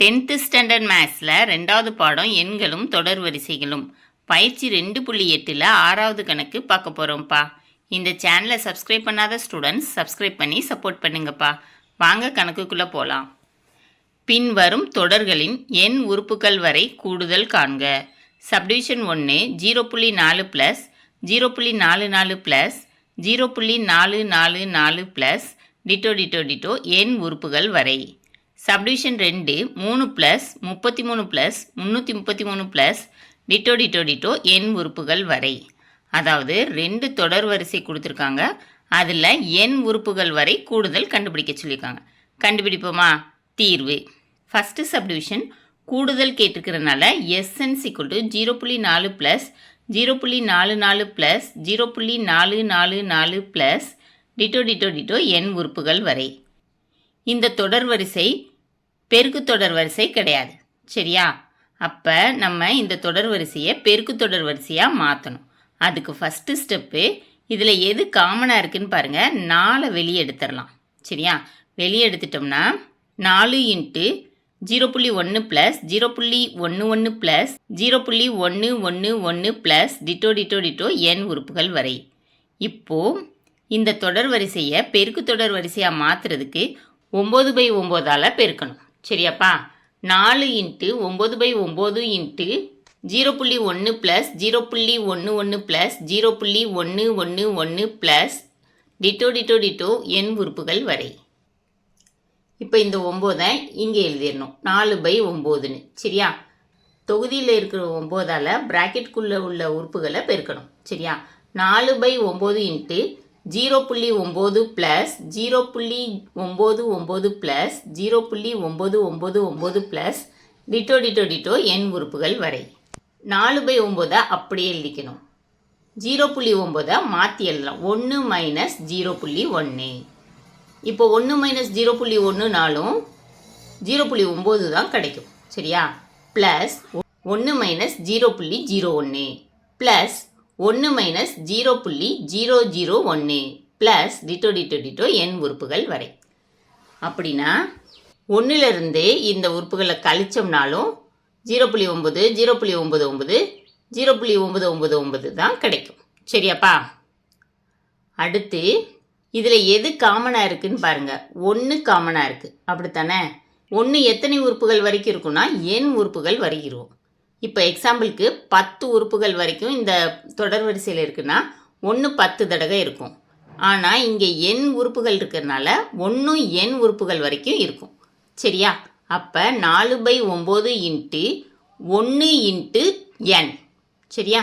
10th standard மேத்ஸில் 2வது பாடம் எண்களும் தொடர் வரிசைகளும் பயிற்சி 2.8ல் 6வது கணக்கு பார்க்க போகிறோம்ப்பா. இந்த சேனலை சப்ஸ்கிரைப் பண்ணாத ஸ்டூடெண்ட்ஸ் சப்ஸ்கிரைப் பண்ணி சப்போர்ட் பண்ணுங்கப்பா. வாங்க கணக்குக்குள்ளே போகலாம். பின்வரும் தொடர்களின் எண் உறுப்புகள் வரை கூடுதல் காண்க. Subdivision 1 0.4 plus 0.44 plus 0.444 plus ditto எண் உறுப்புகள் வரை. Subdivision 2 3 plus 33 plus 333 plus ditto எண் உறுப்புகள் வரை. அதாவது 2 தொடர் வரிசை கொடுத்துருக்காங்க, அதில் எண் உறுப்புகள் வரை கூடுதல் கண்டுபிடிக்க சொல்லியிருக்காங்க. கண்டுபிடிப்போமா? தீர்வு. ஃபஸ்ட்டு சப்டிவிஷன் கூடுதல் கேட்டிருக்கிறதுனால SN = 0.4 plus 0.44 plus 0.444 plus ditto எண் உறுப்புகள் வரை. இந்த தொடர் வரிசை பெருக்கு தொடர் வரிசை கிடையாது, சரியா? அப்போ நம்ம இந்த தொடர் வரிசையை பெருக்கு தொடர் வரிசையாக மாற்றணும். அதுக்கு ஃபஸ்ட்டு ஸ்டெப்பு, இதில் எது காமனாக இருக்குதுன்னு பாருங்கள். 4 வெளியே எடுத்துடலாம், சரியா? வெளியே எடுத்துட்டோம்னா 4 × 0.1 ப்ளஸ் 0.11 ப்ளஸ் 0.111 ப்ளஸ் டிட்டோ எண் உறுப்புகள் வரை. இப்போது இந்த தொடர் வரிசையை பெருக்கு தொடர் வரிசையாக மாற்றுறதுக்கு 9/9ஆல் பெருக்கணும், சரியாப்பா? 4 × 9/9 × 0.1 ப்ளஸ் 0.11 ப்ளஸ் 0.111 ப்ளஸ் டிட்டோ எண் உறுப்புகள் வரை. இப்போ இந்த 9 இங்கே எழுதிடணும் 4/9ன்னு, சரியா? தொகுதியில் இருக்கிற 9ஆல் ப்ராக்கெட்டுக்குள்ளே உள்ள உறுப்புகளை பெருக்கணும், சரியா? 4/9 × 0.9 ப்ளஸ் 0.99 ப்ளஸ் 0.999 ப்ளஸ் டிட்டோ எண் உறுப்புகள் வரை. 4/9 அப்படியே எழுதிக்கணும். 0.9 மாற்றி எழுதலாம். 1 மைனஸ் 0.1. இப்போ 1 மைனஸ் 0.1னாலும் 0.9 தான் கிடைக்கும், சரியா? Plus 1 minus 0.01 plus 1 minus 0.001 plus ditto எண் உறுப்புகள் வரை. அப்படின்னா 1லிருந்து இந்த உறுப்புகளை கழிச்சோம்னாலும் 0.9 0.99 0.999 தான் கிடைக்கும், சரியாப்பா? அடுத்து இதில் எது காமனாக இருக்குதுன்னு பாருங்கள். 1 காமனாக இருக்குது, அப்படித்தானே? 1 எத்தனை உறுப்புகள் வரைக்கும் இருக்குன்னா எண் உறுப்புகள் வரைக்கும். இப்போ எக்ஸாம்பிளுக்கு 10 உறுப்புகள் வரைக்கும் இந்த தொடர் வரிசையில் இருக்குன்னா 1 10 தடவை இருக்கும். ஆனால் இங்கே எண் உறுப்புகள் இருக்கிறதுனால 1 எண் உறுப்புகள் வரைக்கும் இருக்கும், சரியா? அப்போ 4/9 × 1 × n, சரியா?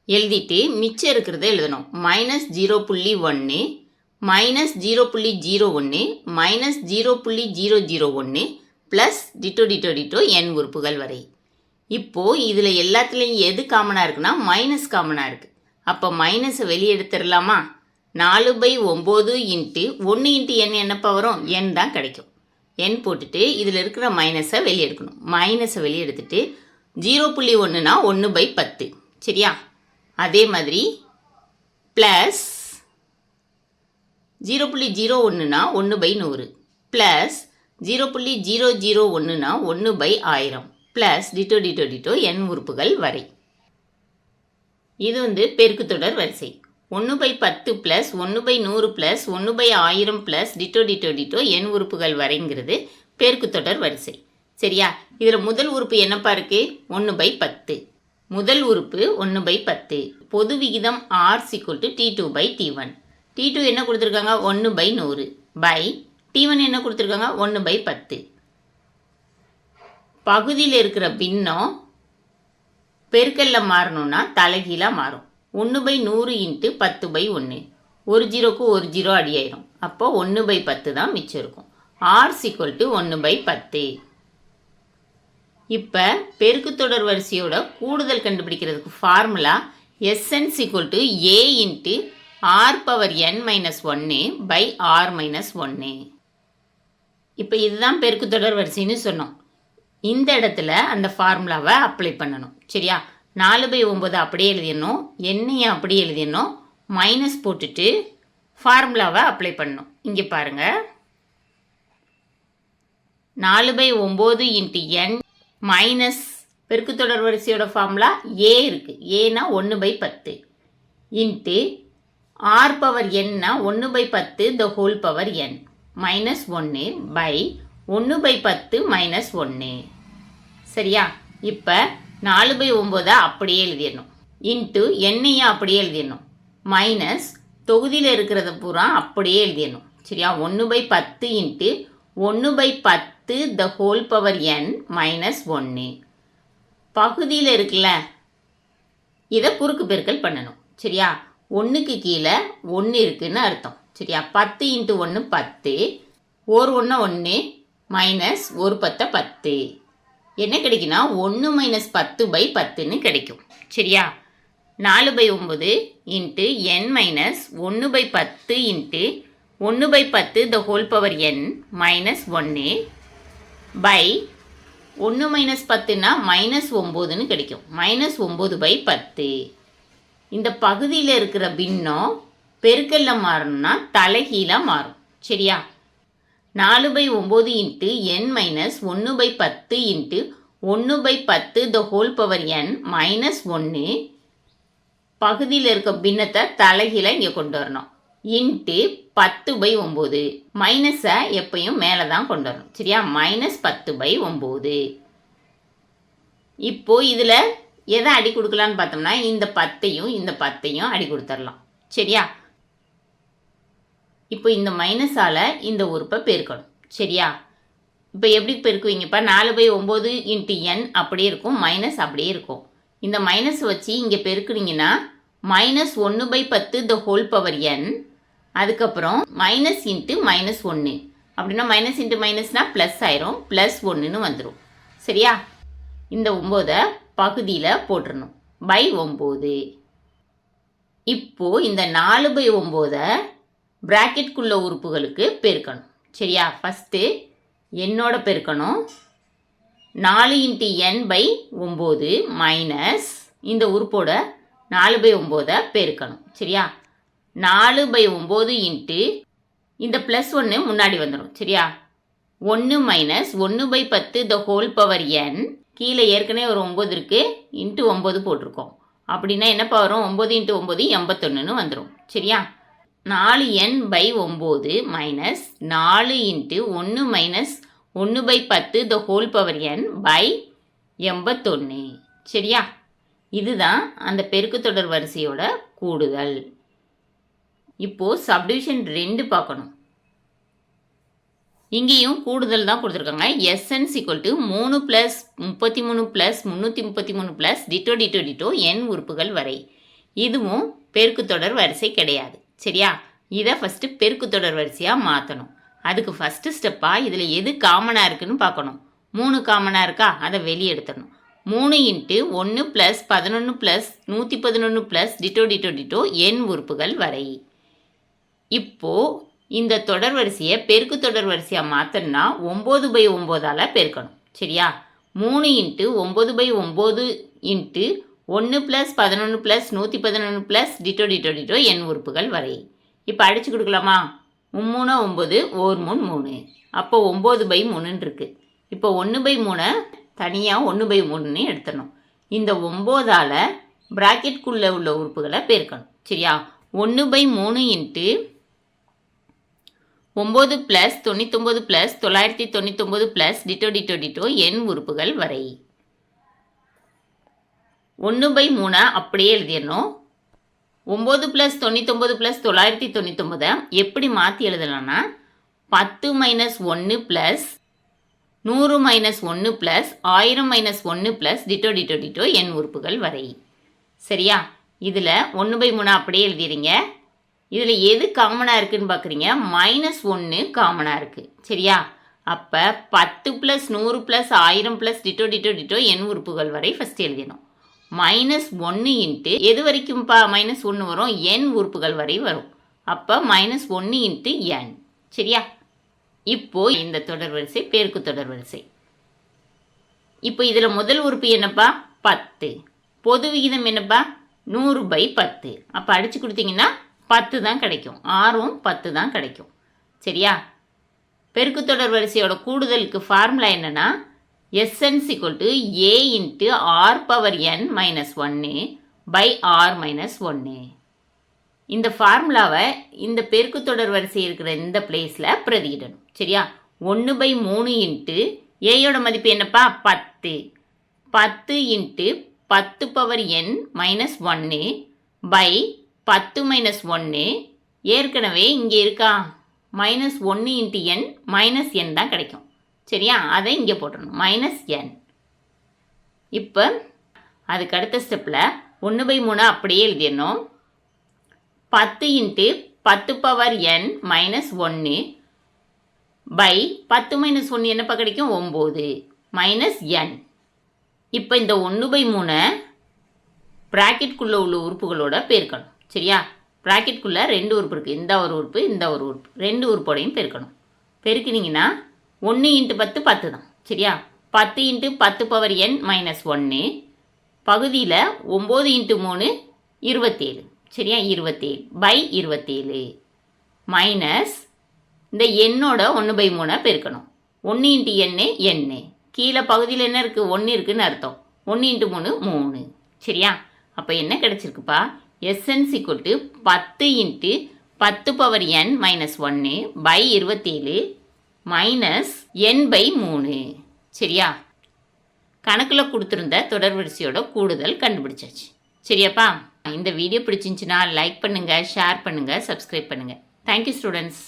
எழுதிட்டு மிச்சம் இருக்கிறத எழுதணும். -0.1 -0.01 -0.001 ப்ளஸ் டிட்டோ எண் உறுப்புகள் வரை. இப்போது இதில் எல்லாத்துலேயும் எது காமனாக இருக்குன்னா மைனஸ் காமனாக இருக்குது. அப்போ மைனஸை வெளியே எடுத்துடலாமா? 4/9 × 1 × n என்னப்பா வரும்? n தான் கிடைக்கும். n போட்டுட்டு இதில் இருக்கிற மைனஸை வெளியே எடுக்கணும். மைனஸை வெளியே எடுத்துட்டு 0.1னா 1/10, சரியா? அதே மாதிரி ப்ளஸ் 0.01னா 1/100 ப்ளஸ் 0.001னா 1/1000 ப்ளஸ் டிட்டோ எண் உறுப்புகள் வரை. இது பெருக்கு தொடர் வரிசை. 1/10 ப்ளஸ் 1/100 ப்ளஸ் 1/1000 ப்ளஸ் டிட்டோ எண் உறுப்புகள் வரைங்கிறது பெருக்கு தொடர் வரிசை, சரியா? இதில் முதல் உறுப்பு என்னப்பா இருக்குது? 1/10. முதல் உறுப்பு 1/10. பொது விகிதம் R = T2/T1. T2 என்ன கொடுத்துருக்காங்க? 1/100 பை T1 என்ன கொடுத்துருக்காங்க? 1/10. பகுதியில் இருக்கிற பின்னம் பெருக்கல்ல மாறணும்னா தலைகீழாக மாறும். 1/100 × 10/1. ஒரு ஜீரோக்கு ஒரு ஜீரோ அடியாயிரும். அப்போ 1/10 தான் மிச்சம் இருக்கும். R = 1/10. இப்போ பெருக்கு தொடர் வரிசையோட கூடுதல் கண்டுபிடிக்கிறதுக்கு ஃபார்முலா SN = A × R⁻n−1/R−1. இப்போ இதுதான் பெருக்கு தொடர் வரிசைன்னு சொன்னோம். இந்த இடத்துல அந்த ஃபார்முலாவை அப்ளை பண்ணணும், சரியா? 4/9 அப்படியே எழுதிடணும், எண்ணையும் அப்படியே எழுதிடணும், மைனஸ் போட்டுட்டு ஃபார்முலாவை அப்ளை பண்ணணும். இங்கே பாருங்கள், 4/9 இன்ட்டு n மைனஸ் பெருக்குத்தொடர் வரிசையோட ஃபார்முலா ஏ இருக்குது. ஏனா 1/10 இன்ட்டு r பவர் nனா 1/10 the whole power n minus 1 by 1/10 minus 1. சரியா? இப்போ 4/9 அப்படியே எழுதிடணும். இன்ட்டு எண்ணையும் அப்படியே எழுதிடணும். மைனஸ் தொகுதியில் இருக்கிறத பூரா அப்படியே எழுதிடணும். சரியா? 1/10 into 1/10 the whole power n minus 1. பகுதியில் இருக்குல்ல, இதை குறுக்கு பெருக்கல் பண்ணணும். சரியா? 1க்கு கீழே 1 இருக்குன்னு அர்த்தம். சரியா? 10 இன்ட்டு 1 10, ஒரு 1 1 மைனஸ் ஒரு 10 10. என்ன கிடைக்குன்னா 1 மைனஸ் 10/10ன்னு கிடைக்கும். சரியா? 4/9 into n minus 1/10 into 1/10 the whole power n minus 1 by 1 minus 10னா மைனஸ் 9ன்னு கிடைக்கும். மைனஸ் 9/10. இந்த பகுதியில் இருக்கிற பின்னம் பெருக்கல்ல மாறணும்னா தலைகீழாக மாறும். சரியா? 4/9 into n minus 1/10 into 1/10 the whole power n minus 1. பகுதியில் இருக்க பின்னத்தை தலைகீழ இங்கே கொண்டு வரணும். இன்ட்டு 10/9. மைனஸை எப்பயும் மேலே தான் கொண்டு வரணும். சரியா? மைனஸ் 10/9. இப்போ இதில் எதை அடி கொடுக்கலான்னு பார்த்தோம்னா இந்த 10யும் இந்த 10யும் அடி கொடுத்துடலாம். சரியா? இப்போ இந்த மைனஸால் இந்த உறுப்பை பெருக்கணும். சரியா? இப்போ எப்படி பெருக்குவீங்கப்பா? 4/9 இன்ட்டு n அப்படியே இருக்கும், மைனஸ் அப்படியே இருக்கும். இந்த மைனஸ் வச்சு இங்கே பெருக்குனீங்கன்னா minus 1/10 the whole power n, அதுக்கப்புறம் மைனஸ் இன்ட்டு மைனஸ் 1. அப்படின்னா மைனஸ் இன்ட்டு மைனஸ்னால் ப்ளஸ் ஆயிரும், ப்ளஸ் 1ன்னு வந்துடும். சரியா? இந்த 9 பகுதியில் போட்டுடணும். பை 9. இப்போது இந்த 4/9 பிராக்கெட்குள்ள உறுப்புகளுக்கு பெருக்கணும். சரியா? ஃபஸ்ட்டு என்னோட பெருக்கணும். 4 இன்ட்டு n/9 மைனஸ் இந்த உறுப்போட 4/9 பெருக்கணும். சரியா? 4/9 இன்ட்டு இந்த ப்ளஸ் 1 முன்னாடி வந்துடும். சரியா? 1 minus 1/10 the whole power n, கீழே ஏற்கனவே ஒரு 9 இருக்குது, இன்ட்டு 9 போட்டிருக்கோம். அப்படின்னா என்னப்பா வரும்? 9 இன்ட்டு 9 81ன்னு வந்துடும். சரியா? 4n/9 minus 4 into 1 minus 1/10 the whole power n by 81. சரியா? இதுதான் அந்த பெருக்குத்தொடர் வரிசையோட கூடுதல். இப்போது சப்டிவிஷன் 2 பார்க்கணும். இங்கேயும் கூடுதல் தான் கொடுத்துருக்காங்க. Sn = 3 + 33 + 333 + ditto ditto ditto n உறுப்புகள் வரை. இதுவும் பெருக்குத்தொடர் வரிசை கிடையாது. சரியா? இதை ஃபஸ்ட்டு பெருக்குத்தொடர் வரிசையாக மாற்றணும். அதுக்கு ஃபஸ்ட்டு ஸ்டெப்பாக இதில் எது காமனாக இருக்குன்னு பார்க்கணும். 3 காமனாக இருக்கா? அதை வெளியே எடுத்துடணும். 3 into 1 + 11 + 111 + ditto ditto ditto n உறுப்புகள் வரை. இப்போது இந்த தொடர் வரிசையை பெருக்குத்தொடர் வரிசையாக மாற்றணும்னா 9/9ஆல் பெருக்கணும். சரியா? 3 into 9/9 into 1 + 11 + 111 + ditto ditto ditto n உறுப்புகள் வரை. இப்போ அடித்து கொடுக்கலாமா? 3 9, 1 3 3. அப்போ 9/3 இருக்குது. இப்போ 1/3 தனியாக 1/3ன்னு எடுத்துடணும். இந்த 9ஆல் ப்ராக்கெட்குள்ளே உள்ள உறுப்புகளை பெருக்கணும். சரியா? 1/3 into 9 + 99 + 999 + ditto ditto ditto n உறுப்புகள் வரை. 1/3 அப்படியே எழுதிடணும். 9 + 99 + 999 எப்படி மாற்றி எழுதலாம்னா 10 - 1 + 100 - 1 + 1000 - 1 + டிட்டோ டிட்டோ டிட்டோ n உறுப்புகள் வரை. சரியா? இதில் 1/3 அப்படியே எழுதிடுங்க. இதில் எது காமனாக இருக்குதுன்னு பார்க்குறீங்க? -1 காமனாக இருக்குது. சரியா? அப்போ 10 + 100 + 1000 + டிட்டோ டிட்டோ டிட்டோ n உறுப்புகள் வரை ஃபஸ்ட்டு எழுதிடணும். -1 இன்ட்டு எது வரைக்கும்ப்பா -1 வரும்? n உறுப்புகள் வரை வரும். அப்போ -1 இன்ட்டு n. சரியா? இப்போது இந்த தொடர் வரிசை பெருக்கு தொடர் வரிசை. இப்போ இதில் முதல் உறுப்பு என்னப்பா? 10. பொது விகிதம் என்னப்பா? 100/10. அப்போ அடித்து கொடுத்தீங்கன்னா 10 தான் கிடைக்கும். 6ம் 10 தான் கிடைக்கும். சரியா? பெருக்குத்தொடர் வரிசையோட கூடுதலுக்கு ஃபார்முலா என்னன்னா Sn = A × r⁻n - 1 r-1. இந்த ஃபார்முலாவை இந்த பெருக்குத்தொடர் வரிசை இருக்கிற இந்த பிளேஸில் பிரதியிடணும். சரியா? 1/3 இன்ட்டு ஏயோட மதிப்பு என்னப்பா 10 10 × 10⁻n - 1 10 - 1. ஏற்கனவே இங்கே இருக்கா -1 × n -n தான் கிடைக்கும். சரியா? அதை இங்கே போட்டுடணும் -n. இப்போ அதுக்கு அடுத்த ஸ்டெப்பில் 1/3 அப்படியே எழுதிடணும். 10 × 10⁻n - 1 10 - 1 என்னப்பா கிடைக்கும் 9 -n. இப்போ இந்த 1/3 ப்ராக்கெட்குள்ளே உள்ள உறுப்புகளோட பெருக்கணும். சரியா? ப்ராக்கெட்குள்ளே 2 உறுப்பு இருக்குது. இந்த ஒரு உறுப்பு, இந்த ஒரு உறுப்பு, 2 உறுப்போடையும் பெருக்கணும். பெருக்கினீங்கன்னா 1 × 10 10 தான். சரியா? 10 × 10⁻n - 1 பகுதியில் 9 × 3 27. சரியா? 27/27 மைனஸ் இந்த எண்ணோட 1/3 பெருக்கணும். 1 × n கீழே பகுதியில் என்ன இருக்குது 1 இருக்குன்னு அர்த்தம். 1 × 3 3. சரியா? அப்போ என்ன கிடைச்சிருக்குப்பா Sn = 10 × 10⁻n - 1 27 மைனஸ் n/3. சரியா? கணக்கில் கொடுத்துருந்த தொடர் வரிசையோட கூடுதல் கண்டுபிடிச்சாச்சு. சரியாப்பா? இந்த வீடியோ பிடிச்சிருந்துச்சுன்னா லைக் பண்ணுங்கள், ஷேர் பண்ணுங்கள், சப்ஸ்கிரைப் பண்ணுங்கள். Thank you students.